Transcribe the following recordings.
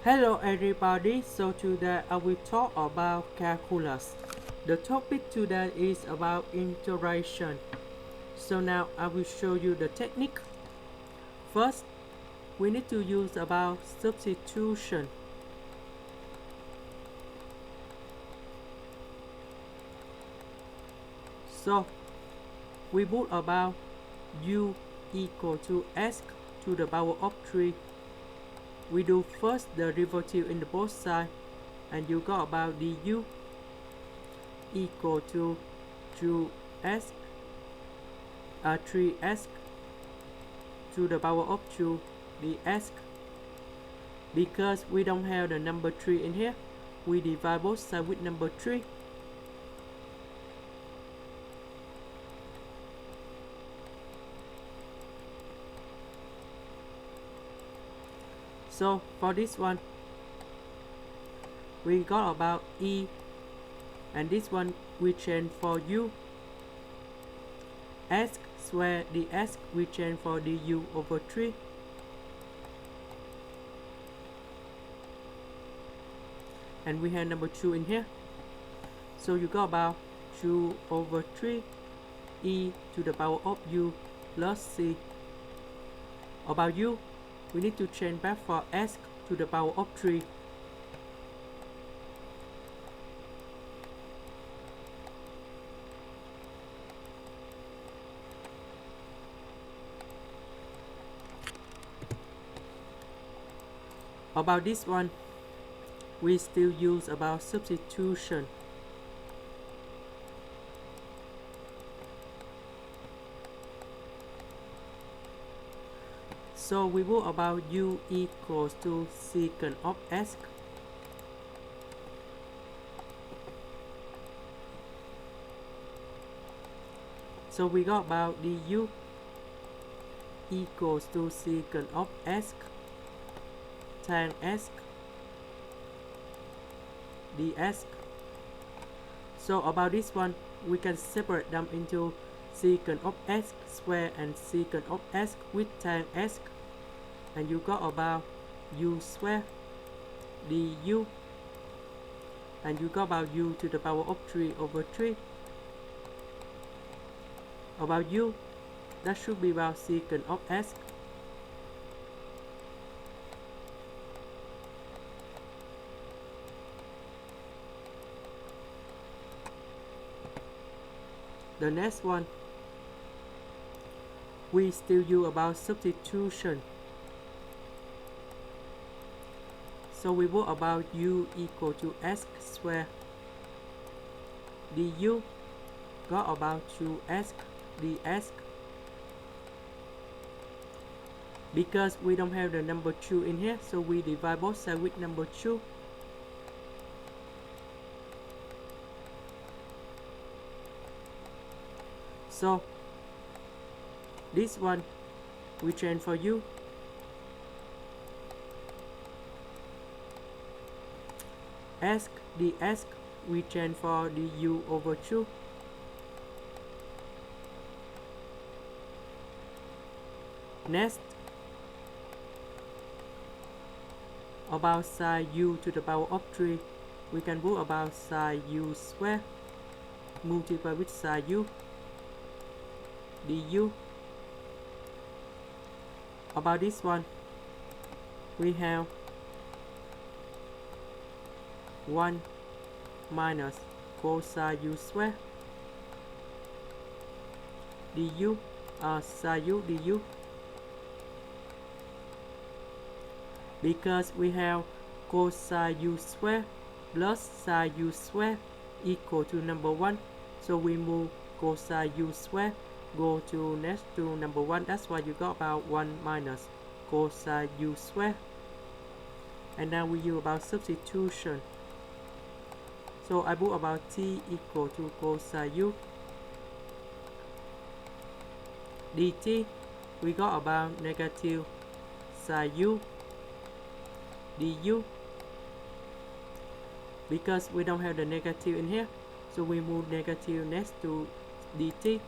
Hello everybody, so today I will talk about calculus. The topic today is about integration. So now I will show you the technique. First, we need to use about substitution. So we put about u equal to s to the power of 3. We do first the derivative in the both sides, and you got about du equal to 2s 3s to the power of 2 ds. Because we don't have the number 3 in here, we divide both sides with number 3. So for this one, we got about e, and this one we change for u. S square ds we change for du over 3. And we have number 2 in here. So you got about 2 over 3 e to the power of u plus c. About u, we need to change back for s to the power of 3. About this one, we still use about substitution. So we will about u equals to secant of s. So we got about du equals to secant of s tan s ds. So about this one, we can separate them into secant of s square and secant of s with tan s. And you got about u square du, and you got about u to the power of 3 over 3. About u, that should be about secant of s. The next one, we still use about substitution. So we put about u equal to s square du got about 2s ds. Because we don't have the number 2 in here, so we divide both sides with number 2. So this one we change for u. S ds we change for du over 2. Next, about sine u to the power of 3, we can put about sine u square multiply with sine u du. About this one, we have 1 minus cosine u square du sine u du. Because we have cosine u square plus sine u square equal to number 1, so we move cosine u square go to next to number 1. That's why you got about 1 minus cosine u square. And now we use about substitution. So I put about t equal to cosine u dt. We got about negative sine u du. Because we don't have the negative in here, so we move negative next to dt.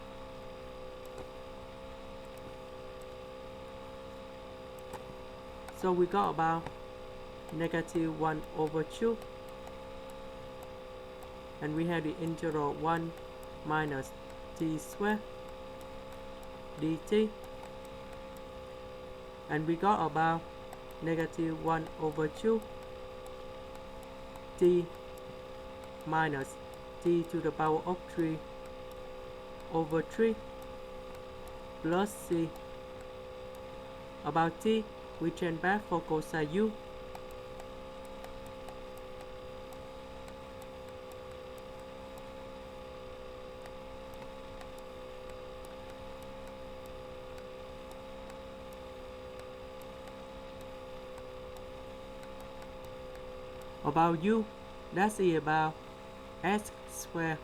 So we got about negative 1 over 2, and we have the integral 1 minus t squared dt, and we got about negative 1 over 2 t minus t to the power of 3 over 3 plus c. About t, we change back for cosine u. About u, that's about s squared.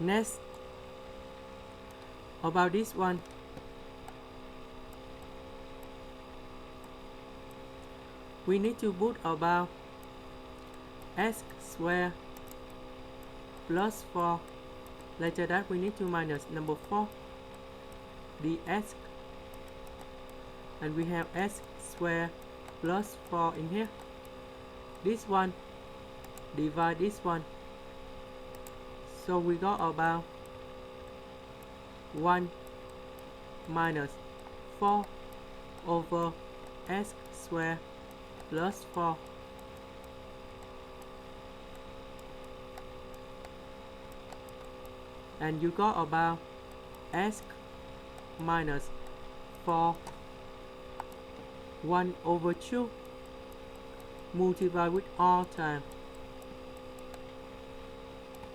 Next, about this one, we need to put about s squared plus 4. Later that we need to minus number 4 ds, and we have s squared plus 4 in here. This one divide this one, so we got about 1 minus 4 over s squared plus 4. And you got about s minus 4 1 over 2 multiplied with r time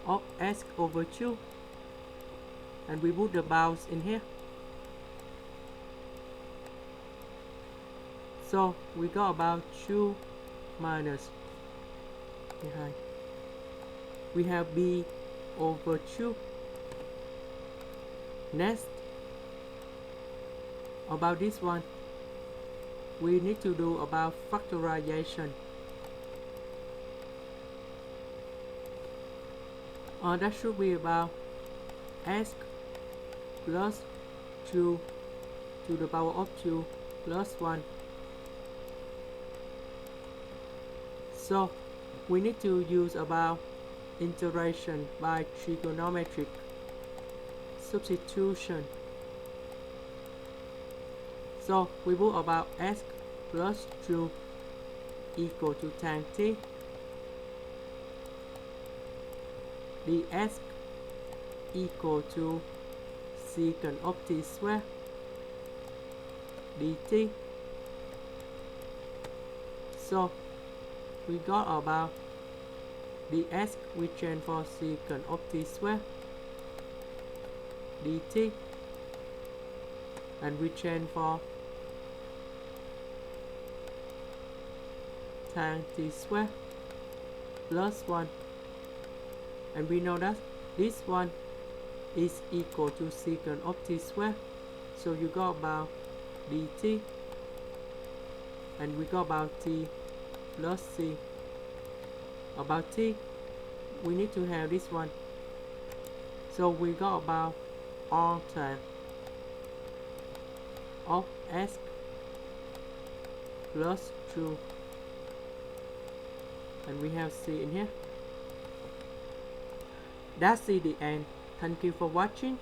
of s over 2, and we put the bounds in here. So we got about 2 minus behind. We have b over 2. Next, about this one, we need to do about factorization. That should be about s plus 2 to the power of 2 plus 1. So we need to use about integration by trigonometric substitution. So we put about s plus 2 equal to tan t ds equal to secant of t squared dt. So we got about ds, we change for secant of t squared dt, and we change for tan t squared plus 1, and we know that this one is equal to secant of t squared, so you got about dt, and we got about t plus c. About t, we need to have this one, so we got about r time of s plus 2, and we have c in here. That's the end. Thank you for watching.